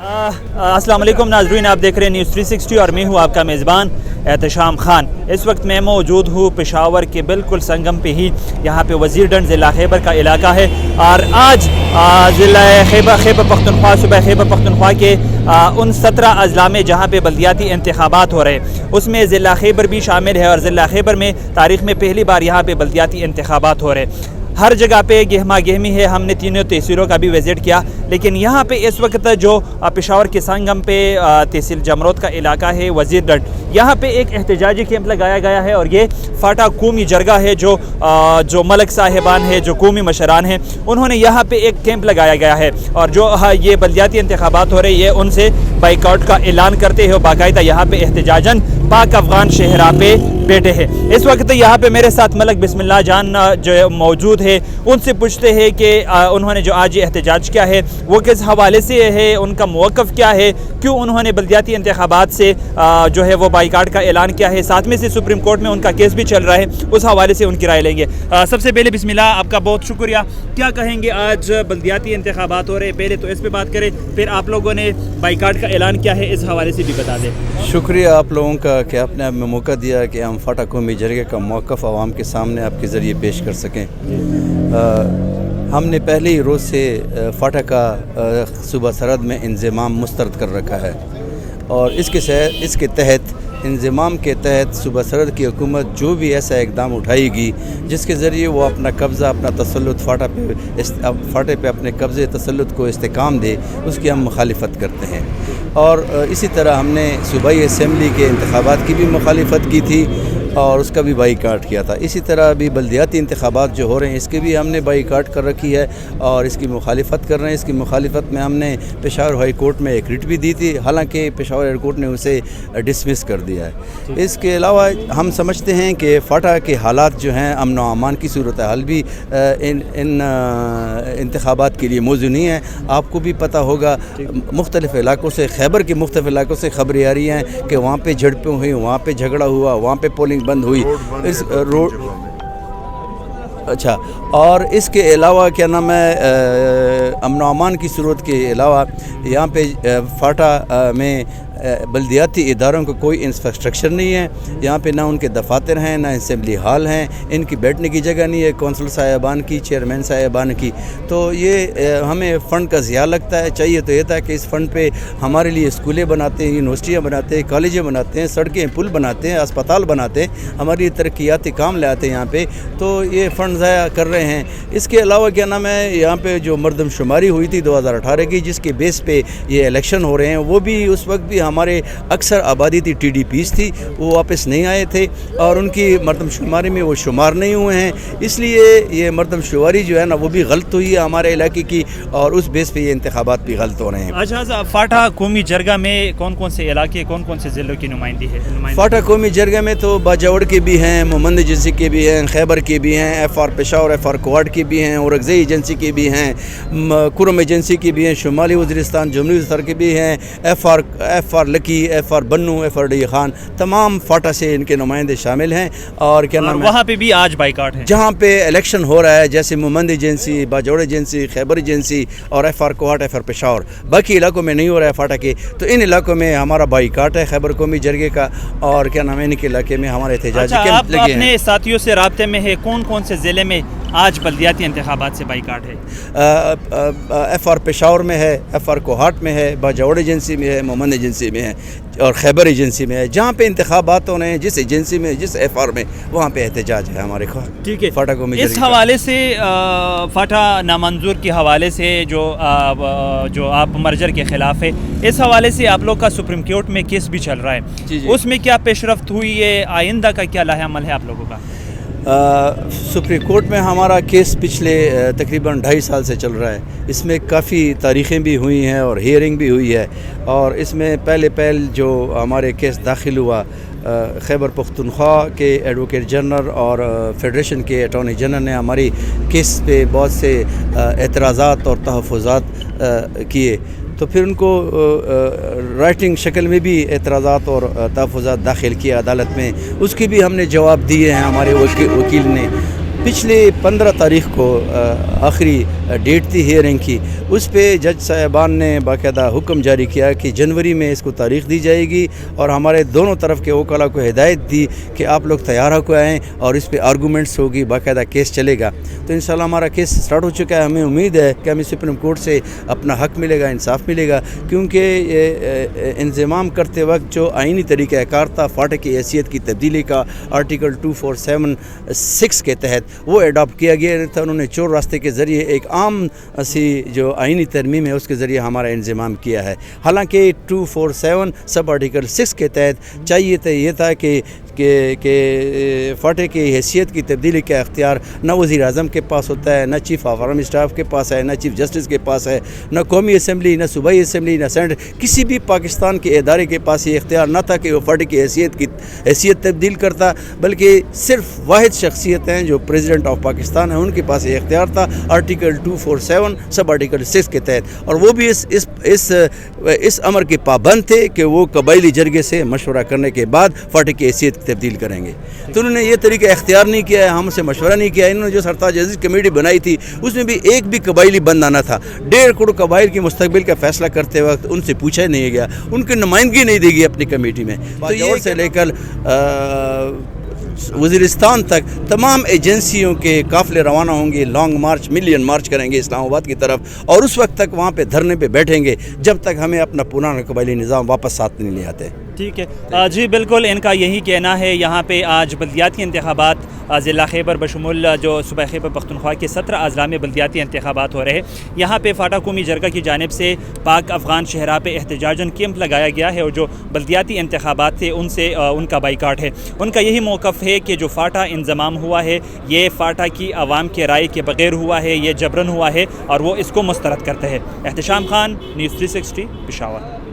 अस्सलाम वालेकुम नाज़रीन, आप देख रहे हैं न्यूज़ 360 और मैं हूँ आपका मेज़बान एहतशाम खान। इस वक्त मैं मौजूद हूँ पेशावर के बिल्कुल संगम पे ही। यहाँ पे वज़ीरडंड ज़िला खैबर का इलाका है और आज ज़िला खैबर पख्तूनख्वा सूबा खैबर पख्तूनख्वा के उन 17 अजला में जहाँ पे बल्दियाती इंतखाबात हो रहे हैं उसमें ज़िला खैबर भी शामिल है और ज़िला खैबर में तारीख़ में पहली बार यहाँ पे बल्दियाती इंतखाबात हो रहे हैं। हर जगह पे गहमा गहमी है। हमने तीनों तहसीलों का भी विज़िट किया, लेकिन यहाँ पे इस वक्त जो पेशावर के संगम पे तहसील जमरोद का इलाका है वज़ीरडंड, यहाँ पे एक एहतजाजी कैंप लगाया गया है और ये फाटा कौमी जरगा है जो मलक साहिबान है, जो कौमी मशरान हैं, उन्होंने यहाँ पे एक कैंप लगाया गया है और जो ये बल्दियाती इंतखाबात हो रही है उनसे बाइकआउट का ऐलान करते हैं। बाकायदा यहाँ पे एहतजाजन पाक अफ़गान शहरा पे बैठे हैं। इस वक्त यहाँ पे मेरे साथ मलक बिस्मिल्लाह जान जो मौजूद है, उनसे पूछते हैं कि उन्होंने जो आज ये एहतजाज किया है वो किस हवाले से है, उनका मौक़िफ़ क्या है, क्यों उन्होंने बल्दियाती इंतखाबात से जो है वो बाइकाट का ऐलान किया है। साथ में से सुप्रीम कोर्ट में उनका केस भी चल रहा है, उस हवाले से उनकी राय लेंगे। सबसे पहले बिस्मिल्लाह, आपका बहुत शुक्रिया। क्या कहेंगे, आज बल्दियाती इंतखाबात हो रहे हैं, पहले तो इस पर बात करें, फिर आप लोगों ने बाइकाट का ऐलान किया है, इस हवाले से भी बता दें। शुक्रिया आप लोगों का कि आपने हमें मौका दिया कि हम फाटा कौमी जरगे का मौक़िफ़ आवाम के सामने आपके ज़रिए पेश कर सकें। हमने पहले ही रोज़ से फाटा का सूबा सरहद में इंज़माम मुस्तरद कर रखा है और इसके तहत इंज़माम के तहत सूबा सरहद की हुकूमत जो भी ऐसा इक़दाम उठाएगी जिसके ज़रिए वो अपना कब्ज़ा, अपना तसल्लुत फाटे पे अपने कब्ज़े तसल्लुत को इस्तेकाम दे, उसकी हम मुखालिफत करते हैं। और इसी तरह हमने सूबाई असम्बली के इंतखाबात की भी मुखालिफत की थी और उसका भी बाइकाट किया था। इसी तरह अभी बल्दियाती इंतखाबात जो हो रहे हैं इसके भी हमने बाइकाट कर रखी है और इसकी मुखालिफत कर रहे हैं। इसकी मुखालिफत में हमने पेशावर हाई कोर्ट में एक रिट भी दी थी, हालांकि पेशावर हाई कोर्ट ने उसे डिसमिस कर दिया है। इसके अलावा हम समझते हैं कि फाटा के हालात जो हैं, अमन व अमान की सूरत हाल भी इन इंतखाबात के लिए मौजू नहीं है। आपको भी पता होगा, मुख्तलिफ़ इलाकों से, खैबर के मुख्तलिफ़ इलाकों से खबरें आ रही हैं कि वहाँ पर झड़पें हुई, वहाँ पर झगड़ा हुआ, वहाँ पर पोलिंग बंद हुई, इस रोड अच्छा। और इसके अलावा क्या नाम है, अमन व अमान की सूरत के अलावा यहाँ पे फाटा में बल्दियाती इदारों का कोई इंफ्रास्ट्रक्चर नहीं है। यहाँ पे ना उनके दफातर हैं, ना असेंबली हॉल हैं, इनकी बैठने की जगह नहीं है कौंसल साहिबान की, चेयरमैन साहिबान की। तो ये हमें फ़ंड का ज़िया लगता है। चाहिए तो ये था कि इस फ़ंड पे हमारे लिए स्कूलें बनाते हैं, यूनिवर्सिटियाँ बनाते हैं, कॉलेजें बनाते हैं, सड़कें पुल बनाते हैं, अस्पताल बनाते हैं, हमारी तरक्याती काम ले आते हैं यहाँ पे। तो ये फ़ंड ज़ाया कर रहे हैं। इसके अलावा क्या नाम है, यहाँ पे जो मरदमशुमारी हुई थी 2018 की, जिसके बेस पे ये इलेक्शन हो रहे हैं, वो भी उस वक्त भी हमारे अक्सर आबादी थी TDPs थी, वो वापस नहीं आए थे और उनकी मरदमशुमारी में वो शुमार नहीं हुए हैं। इसलिए ये मरदमशुमारी जो है ना वो भी गलत हुई है हमारे इलाके की और उस बेस पे ये इंतखाबात भी गलत हो रहे हैं। अच्छा, फाटा कौमी जरगा में कौन कौन से इलाके, कौन कौन से ज़िलों की नुमाइंदी है? फाटा कौमी जरगा में तो बाजावड़ के भी हैं, मोहम्मद एजेंसी के भी हैं, खैबर के भी हैं, FR पेशावर, FR कोवाट की भी हैं, औरंगज़ेब एजेंसी की भी हैं, कुरम एजेंसी की भी हैं, शुमाली वज़ीरिस्तान जमहूरी सर के भी हैं, FR लकी, FR बन्नू, FR डी खान, तमाम फाटा से इनके नुमाइंदे शामिल हैं। और क्या नाम है, वहाँ पे भी आज बाइकाट है जहाँ पे इलेक्शन हो रहा है, जैसे Mohammad agency, Bajaur agency, Khyber agency और FR कोवाट, FR पेशावर। बाकी इलाकों में नहीं हो रहा है फाटा के, तो इन इलाकों में हमारा बाइकाट है खैबर कौमी जरगे का। और क्या नाम है, इनके इलाके में हमारे एहतजाजी कैंप लगे हैं। अपने साथियों से राब्ते में है, कौन कौन से ज़िले में आज बल्दियाती इंतखाबात से बाइकाट है? FR पेशावर में है, FR कोहाट में है, बाजौड़ एजेंसी में है, मोहम्मद एजेंसी में है और खैबर एजेंसी में है। जहाँ पे इंतखाबात हो रहे हैं, जिस एजेंसी में, जिस FR में, वहाँ पे एहतजाज है हमारे को। ठीक है, फाटा को इस हवाले से फाटा नामंजूर के हवाले से जो आप मर्जर के ख़िलाफ़ है, इस हवाले से आप लोग का सुप्रीम कोर्ट में केस भी चल रहा है, उसमें क्या पेशरफ्त हुई है? आइंदा का क्या लाहे अमल है आप लोगों का? सुप्रीम कोर्ट में हमारा केस पिछले तकरीबन 2.5 साल से चल रहा है। इसमें काफ़ी तारीख़ें भी हुई हैं और हियरिंग भी हुई है और इसमें पहले जो हमारे केस दाखिल हुआ, खैबर पख्तूनख्वा के एडवोकेट जनरल और फेडरेशन के अटॉर्नी जनरल ने हमारी केस पे बहुत से एतराज़ात और तहफ़्फ़ुज़ात किए, तो फिर उनको राइटिंग शक्ल में भी एतराज़ात और तहफ़्फ़ुज़ात दाखिल किया अदालत में। उसके भी हमने जवाब दिए हैं हमारे वकील ने। پچھلی 15 تاریخ کو آخری ڈیٹ تھی ہیئرنگ کی، اس پہ جج صاحبان نے باقاعدہ حکم جاری کیا کہ جنوری میں اس کو تاریخ دی جائے گی، اور ہمارے دونوں طرف کے وکلاء کو ہدایت دی کہ آپ لوگ تیار ہو کے آئیں اور اس پہ آرگومنٹس ہوگی، باقاعدہ کیس چلے گا۔ تو انشاءاللہ ہمارا کیس سٹارٹ ہو چکا ہے، ہمیں امید ہے کہ ہمیں سپریم کورٹ سے اپنا حق ملے گا، انصاف ملے گا، کیونکہ انضمام کرتے وقت جو آئینی طریقہ کار تھا فاٹک کی حیثیت کی تبدیلی کا آرٹیکل 2476 کے تحت وہ ایڈاپٹ کیا گیا تھا۔ انہوں نے چور راستے کے ذریعے ایک عام سی جو آئینی ترمیم ہے اس کے ذریعے ہمارا انضمام کیا ہے، حالانکہ 247 سب آرٹیکل 6 کے تحت چاہیے تھا یہ تھا کہ فاٹک کی حیثیت کی تبدیلی کا اختیار نہ وزیر اعظم کے پاس ہوتا ہے، نہ چیف آف آرمی اسٹاف کے پاس ہے، نہ چیف جسٹس کے پاس ہے، نہ قومی اسمبلی، نہ صوبائی اسمبلی، نہ سینٹ، کسی بھی پاکستان کے ادارے کے پاس یہ اختیار نہ تھا کہ وہ فاٹک کی حیثیت تبدیل کرتا، بلکہ صرف واحد شخصیت ہیں جو پریزیڈنٹ آف پاکستان ہیں، ان کے پاس یہ اختیار تھا آرٹیکل 247 سب آرٹیکل 6 کے تحت، اور وہ بھی اس امر کے پابند تھے کہ وہ قبائلی جرگے سے مشورہ کرنے کے بعد فاٹک کی حیثیت تبدیل کریں گے۔ تو انہوں نے یہ طریقہ اختیار نہیں کیا ہے، ہم سے مشورہ نہیں کیا ہے۔ انہوں نے جو سرتاج عزیز کمیٹی بنائی تھی اس میں بھی ایک بھی قبائلی بندہ نہ تھا، 1.5 کروڑ قبائل کی مستقبل کا فیصلہ کرتے وقت ان سے پوچھا نہیں گیا، ان کی نمائندگی نہیں دی گئی اپنی کمیٹی میں۔ تو یہ سے لے کر وزیرستان تک تمام ایجنسیوں کے قافلے روانہ ہوں گے، لانگ مارچ، ملین مارچ کریں گے اسلام آباد کی طرف، اور اس وقت تک وہاں پہ دھرنے پہ بیٹھیں گے جب تک ہمیں اپنا پرانا قبائلی نظام واپس ساتھ نہیں لے آتے۔ ٹھیک ہے جی، بالکل ان کا یہی کہنا ہے۔ یہاں پہ آج بلدیاتی انتخابات ضلع خیبر بشمول جو صوبہ خیبر پختونخوا کے 17 اضلاع میں بلدیاتی انتخابات ہو رہے ہیں۔ یہاں پہ فاٹا قومی جرگہ کی جانب سے پاک افغان شہراء پہ احتجاجاً کیمپ لگایا گیا ہے، اور جو بلدیاتی انتخابات تھے ان کا بائیکاٹ ہے۔ ان کا یہی موقف ہے کہ جو فاٹا انضمام ہوا ہے یہ فاٹا کی عوام کے رائے کے بغیر ہوا ہے، یہ جبراً ہوا ہے، اور وہ اس کو مسترد کرتے ہیں۔ احتشام خان، نیوز 360، پشاور۔